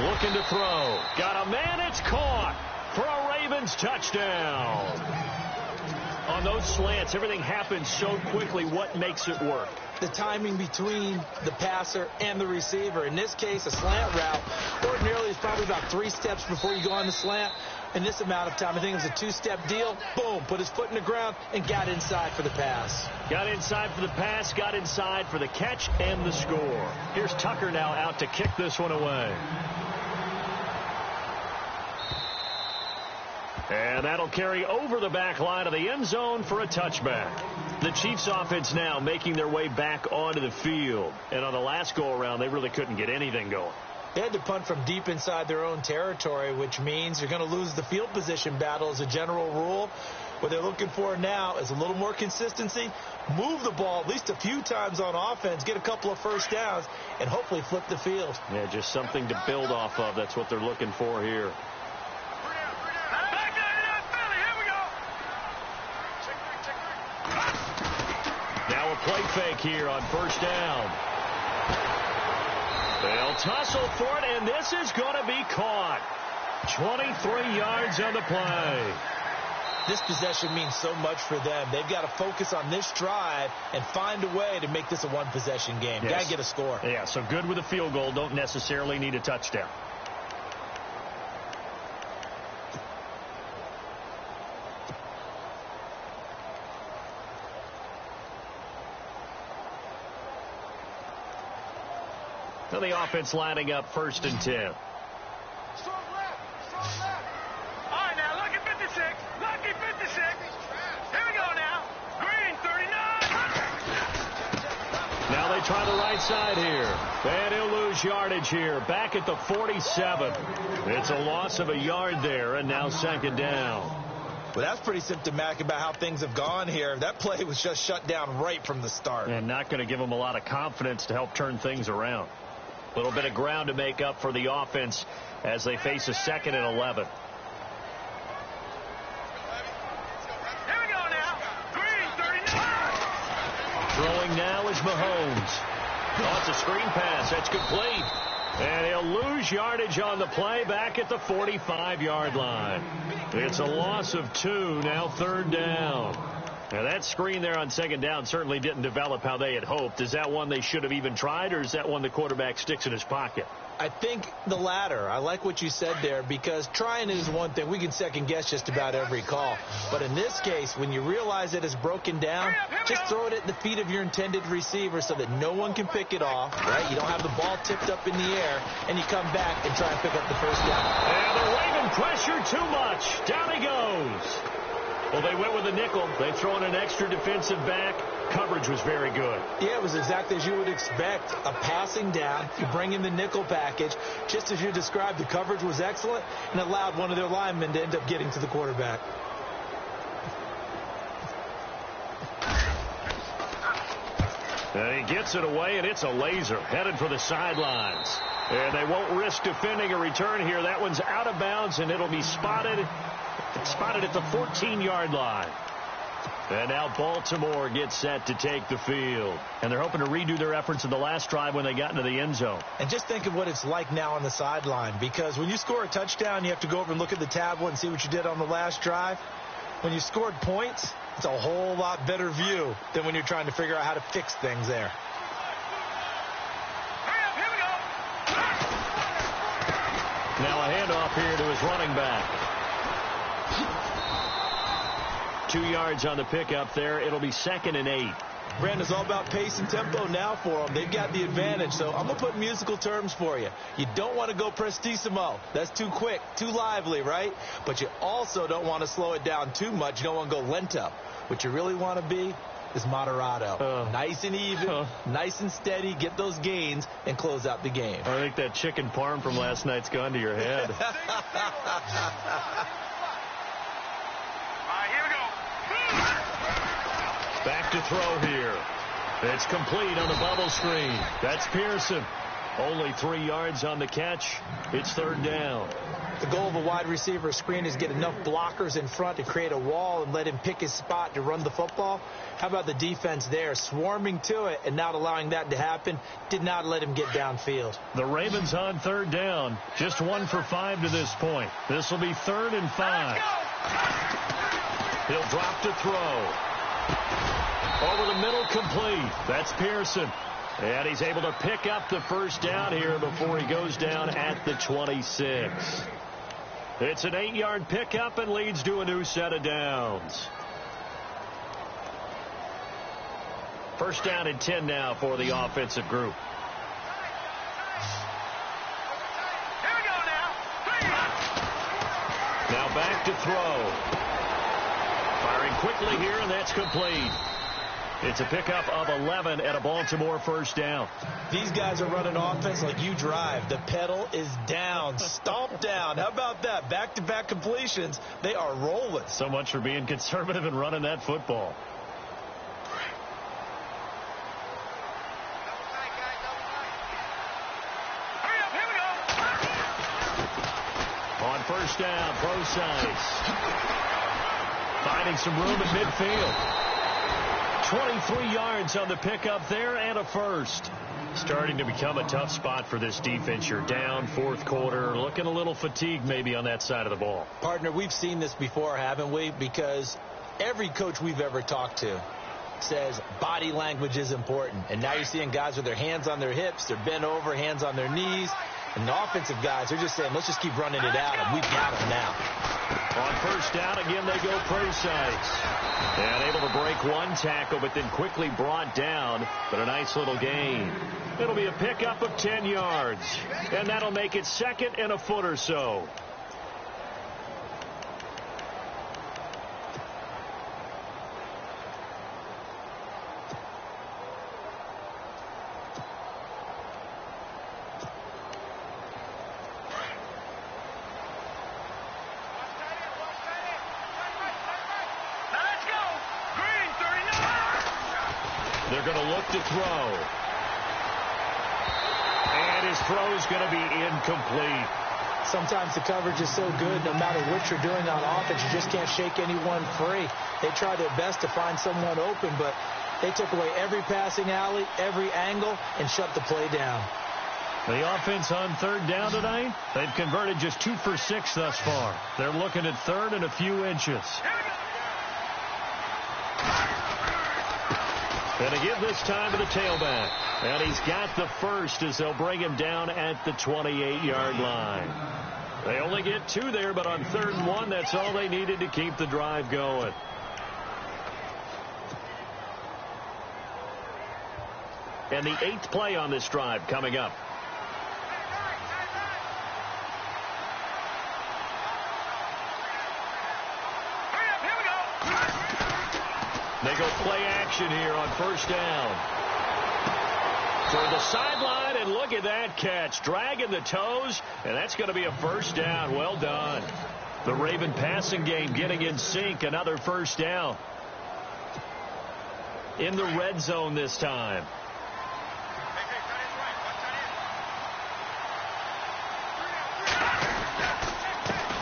Looking to throw. Got a man. It's caught for a Ravens touchdown. On those slants, everything happens so quickly. What makes it work? The timing between the passer and the receiver. In this case, a slant route ordinarily is probably about 3 steps before you go on the slant. In this amount of time, I think it was a 2-step deal. Boom, put his foot in the ground and got inside for the pass. Got inside for the pass, got inside for the catch and the score. Here's Tucker now out to kick this one away. And that'll carry over the back line of the end zone for a touchback. The Chiefs offense now making their way back onto the field. And on the last go-around, they really couldn't get anything going. They had to punt from deep inside their own territory, which means you're going to lose the field position battle as a general rule. What they're looking for now is a little more consistency, move the ball at least a few times on offense, get a couple of first downs, and hopefully flip the field. Yeah, just something to build off of. That's what they're looking for here. Now a play fake here on 1st down. They'll tussle for it, and this is going to be caught. 23 yards on the play. This possession means so much for them. They've got to focus on this drive and find a way to make this a one-possession game. Yes. Got to get a score. Yeah, so good with a field goal. Don't necessarily need a touchdown. So the offense lining up 1st and 10. try the right side here. And he'll lose yardage here. Back at the 47. It's a loss of a yard there, and now second down. Well, that's pretty symptomatic about how things have gone here. That play was just shut down right from the start. And not going to give them a lot of confidence to help turn things around. A little bit of ground to make up for the offense as they face a 2nd and 11. Here we go now. Green, 39. Throwing now is Mahomes. Oh, it's a screen pass. That's complete. And he'll lose yardage on the play back at the 45-yard line. It's a loss of 2, now 3rd down. Now that screen there on 2nd down certainly didn't develop how they had hoped. Is that one they should have even tried, or is that one the quarterback sticks in his pocket? I think the latter. I like what you said there, because trying it is one thing. We can second guess just about every call. But in this case, when you realize it is broken down, just throw it at the feet of your intended receiver so that no one can pick it off, right? You don't have the ball tipped up in the air, and you come back and try and pick up the first down. And the Raven pressure too much. Down he goes. Well, they went with a nickel. They throw in an extra defensive back. Coverage was very good. Yeah, it was exactly as you would expect. A passing down. You bring in the nickel package. Just as you described, the coverage was excellent and allowed one of their linemen to end up getting to the quarterback. And he gets it away, and it's a laser headed for the sidelines. And they won't risk defending a return here. That one's out of bounds, and it'll be spotted at the 14-yard line. And now Baltimore gets set to take the field. And they're hoping to redo their efforts in the last drive when they got into the end zone. And just think of what it's like now on the sideline, because when you score a touchdown, you have to go over and look at the tablet and see what you did on the last drive. When you scored points, it's a whole lot better view than when you're trying to figure out how to fix things there. Here we go. Now a handoff here to his running back. 2 yards on the pickup there. It'll be 2nd and 8. Brandon, it's all about pace and tempo now for them. They've got the advantage, so I'm going to put musical terms for you. You don't want to go prestissimo. That's too quick, too lively, right? But you also don't want to slow it down too much. You don't want to go lento. What you really want to be is moderato. Nice and even, nice and steady, get those gains, and close out the game. I think that chicken parm from last night's gone to your head. Here we go. Back to throw here. It's complete on the bubble screen. That's Pearson. Only 3 yards on the catch. It's 3rd down. The goal of a wide receiver screen is get enough blockers in front to create a wall and let him pick his spot to run the football. How about the defense there, swarming to it and not allowing that to happen? Did not let him get downfield. The Ravens on 3rd down. Just 1 for 5 to this point. This will be 3rd and 5. He'll drop to throw. Over the middle, complete. That's Pearson. And he's able to pick up the first down here before he goes down at the 26. It's an 8-yard pickup and leads to a new set of downs. First down and 10 now for the offensive group. Here we go now. Now back to throw. Firing quickly here, and that's complete. It's a pickup of 11 at a Baltimore first down. These guys are running offense like you drive. The pedal is down, stomped down. How about that? Back-to-back completions. They are rolling. So much for being conservative and running that football. Hurry up, here we go. On first down, Procise. Finding some room at midfield. 23 yards on the pickup there and a first. Starting to become a tough spot for this defense. You're down, 4th quarter, looking a little fatigued maybe on that side of the ball. Partner, we've seen this before, haven't we? Because every coach we've ever talked to says body language is important. And now you're seeing guys with their hands on their hips, they're bent over, hands on their knees. And the offensive guys are just saying, let's just keep running it out, and we've got them now. On first down, again, they go Procise. And able to break one tackle, but then quickly brought down. But a nice little gain. It'll be a pickup of 10 yards. And that'll make it 2nd and a foot or so. look to throw. And his throw is going to be incomplete. Sometimes the coverage is so good, no matter what you're doing on offense, you just can't shake anyone free. They try their best to find someone open, but they took away every passing alley, every angle, and shut the play down. The offense on third down tonight, they've converted just 2 for 6 thus far. They're looking at third and a few inches. Going to give this time to the tailback. And he's got the first as they'll bring him down at the 28-yard line. They only get 2 there, but on 3rd and 1, that's all they needed to keep the drive going. And the 8th play on this drive coming up. They go play action here on 1st down. For the sideline, and look at that catch. Dragging the toes, and that's going to be a 1st down. Well done. The Raven passing game getting in sync. Another 1st down. In the red zone this time.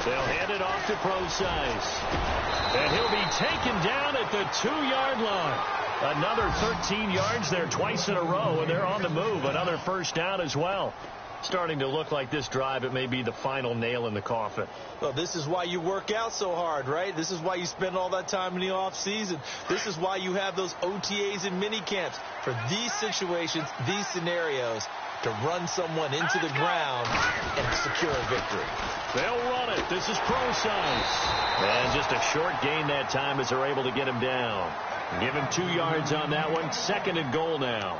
They'll hand it off to Procise. And he'll be taken down at the 2-yard line. Another 13 yards there twice in a row, and they're on the move. Another 1st down as well. Starting to look like this drive, it may be the final nail in the coffin. Well, this is why you work out so hard, right? This is why you spend all that time in the offseason. This is why you have those OTAs and mini camps. For these situations, these scenarios, to run someone into the ground and secure a victory. They'll run it. This is Procise. And just a short gain that time as they're able to get him down. Give him 2 yards on that one. 2nd and goal now.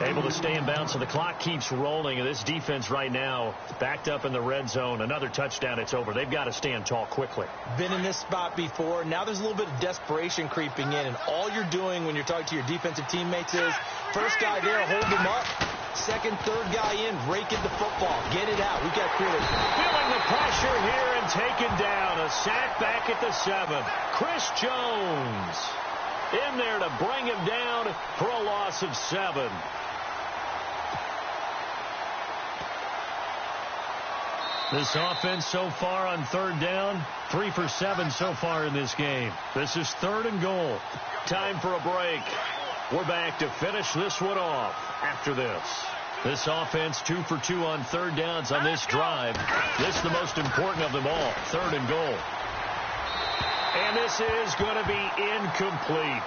Able to stay in bounds, so the clock keeps rolling. And this defense right now backed up in the red zone. Another touchdown, it's over. They've got to stand tall quickly. Been in this spot before. Now there's a little bit of desperation creeping in. And all you're doing when you're talking to your defensive teammates is, first guy there, hold him up. 2nd, 3rd guy in, rake in the football. Get it out. We've got to create it. Feeling the pressure here and taken down. A sack back at the 7. Chris Jones in there to bring him down for a loss of 7. This offense so far on 3rd down, 3 for 7 so far in this game. This is 3rd and goal. Time for a break. We're back to finish this one off after this. This offense 2 for 2 on 3rd downs on this drive. This is the most important of them all, 3rd and goal. And this is going to be incomplete.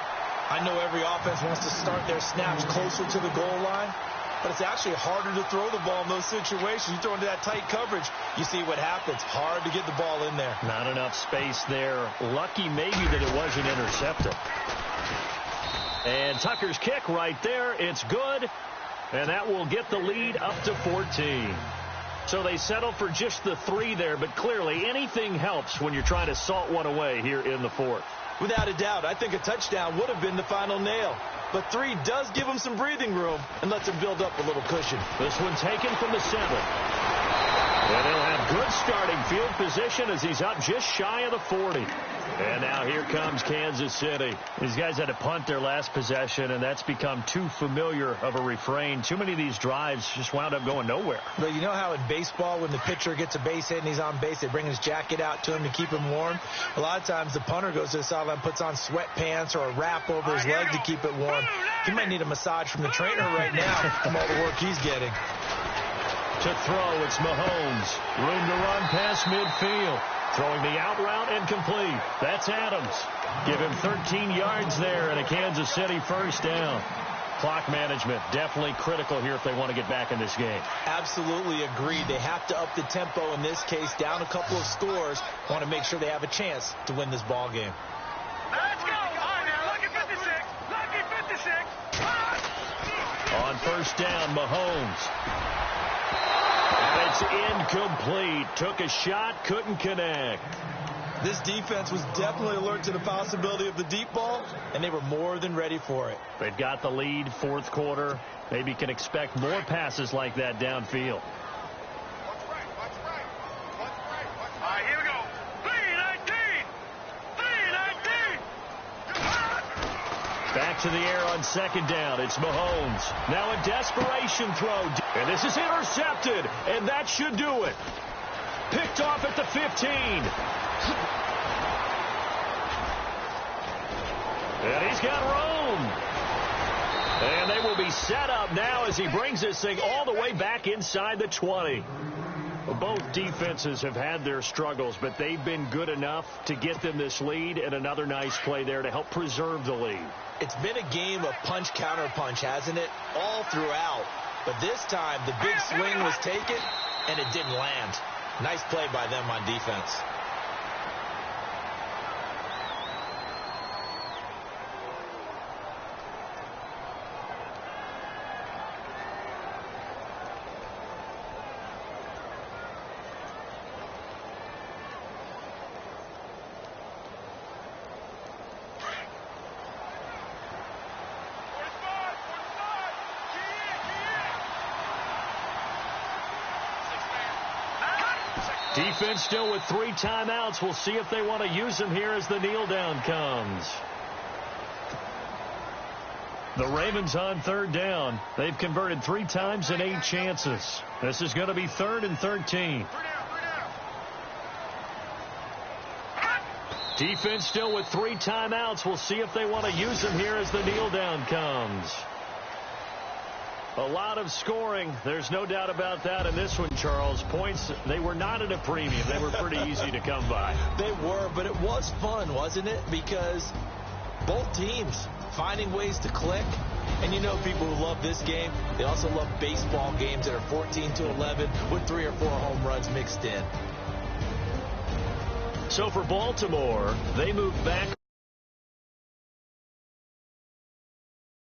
I know every offense wants to start their snaps closer to the goal line, but it's actually harder to throw the ball in those situations. You throw into that tight coverage, you see what happens. Hard to get the ball in there. Not enough space there. Lucky maybe that it wasn't intercepted. And Tucker's kick right there. It's good. And that will get the lead up to 14. So they settle for just the 3 there, but clearly anything helps when you're trying to salt one away here in the 4th. Without a doubt, I think a touchdown would have been the final nail. But 3 does give him some breathing room and lets him build up a little cushion. This one taken from the 7. And he'll have good starting field position as he's up just shy of the 40. And now here comes Kansas City. These guys had to punt their last possession, and that's become too familiar of a refrain. Too many of these drives just wound up going nowhere. But you know how in baseball, when the pitcher gets a base hit and he's on base, they bring his jacket out to him to keep him warm? A lot of times the punter goes to the sideline, puts on sweatpants or a wrap over his leg to keep it warm. He might need a massage from the trainer right now from all the work he's getting. To throw, it's Mahomes. Room to run past midfield. Throwing the out route and complete. That's Adams. Give him 13 yards there and a Kansas City 1st down. Clock management definitely critical here if they want to get back in this game. Absolutely agreed. They have to up the tempo in this case, down a couple of scores. Want to make sure they have a chance to win this ball game. Let's go. All right, now, lucky 56. Lucky 56. On 1st down, Mahomes. And it's incomplete. Took a shot, couldn't connect. This defense was definitely alert to the possibility of the deep ball, and they were more than ready for it. They've got the lead, 4th quarter. Maybe can expect more passes like that downfield. All right, here we go. 319. 319. Back to the air on second down. It's Mahomes. Now a desperation throw. And this is intercepted. And that should do it. Picked off at the 15. And he's got room. And they will be set up now as he brings this thing all the way back inside the 20. Both defenses have had their struggles, but they've been good enough to get them this lead, and another nice play there to help preserve the lead. It's been a game of punch-counter-punch, hasn't it? All throughout. But this time, the big swing was taken, and it didn't land. Nice play by them on defense. Defense still with 3 timeouts. We'll see if they want to use them here as the kneel down comes. The Ravens on third down. They've converted 3 times in 8 chances. This is going to be 3rd and 13. Defense still with 3 timeouts. We'll see if they want to use them here as the kneel down comes. A lot of scoring. There's no doubt about that in this one, Charles. Points, they were not at a premium. They were pretty easy to come by. They were, but it was fun, wasn't it? Because both teams finding ways to click. And you know people who love this game, they also love baseball games that are 14-11 with 3 or 4 home runs mixed in. So for Baltimore, they move back